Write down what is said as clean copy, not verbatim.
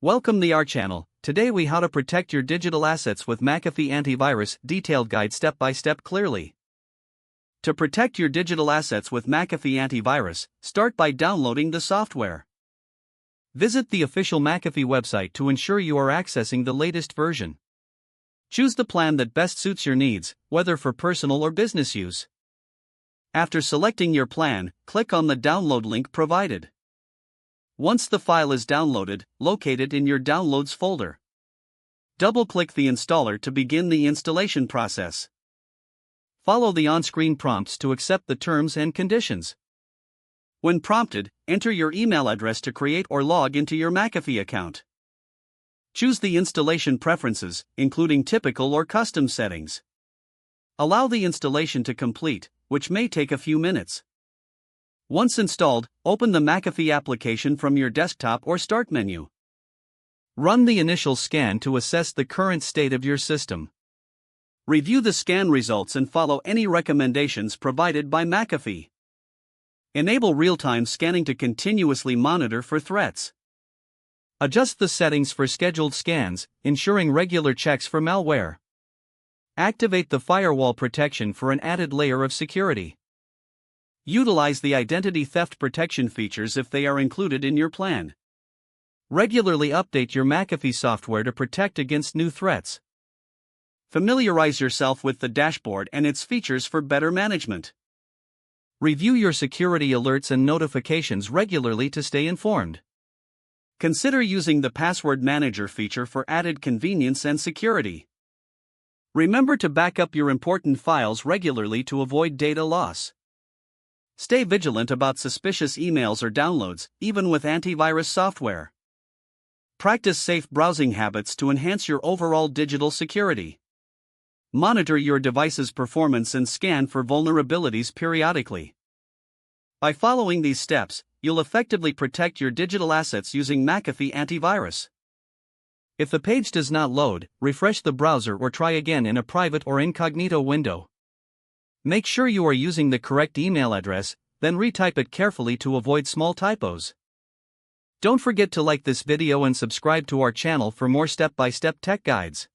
Welcome to our channel. Today we how to protect your digital assets with McAfee Antivirus, detailed guide step by step clearly. To protect your digital assets with McAfee Antivirus, start by downloading the software. Visit the official McAfee website to ensure you are accessing the latest version. Choose the plan that best suits your needs, whether for personal or business use. After selecting your plan, click on the download link provided. Once the file is downloaded, locate it in your Downloads folder. Double-click the installer to begin the installation process. Follow the on-screen prompts to accept the terms and conditions. When prompted, enter your email address to create or log into your McAfee account. Choose the installation preferences, including typical or custom settings. Allow the installation to complete, which may take a few minutes. Once installed, open the McAfee application from your desktop or Start menu. Run the initial scan to assess the current state of your system. Review the scan results and follow any recommendations provided by McAfee. Enable real-time scanning to continuously monitor for threats. Adjust the settings for scheduled scans, ensuring regular checks for malware. Activate the firewall protection for an added layer of security. Utilize the identity theft protection features if they are included in your plan. Regularly update your McAfee software to protect against new threats. Familiarize yourself with the dashboard and its features for better management. Review your security alerts and notifications regularly to stay informed. Consider using the Password Manager feature for added convenience and security. Remember to back up your important files regularly to avoid data loss. Stay vigilant about suspicious emails or downloads, even with antivirus software. Practice safe browsing habits to enhance your overall digital security. Monitor your device's performance and scan for vulnerabilities periodically. By following these steps, you'll effectively protect your digital assets using McAfee Antivirus. If the page does not load, refresh the browser or try again in a private or incognito window. Make sure you are using the correct email address, then retype it carefully to avoid small typos. Don't forget to like this video and subscribe to our channel for more step-by-step tech guides.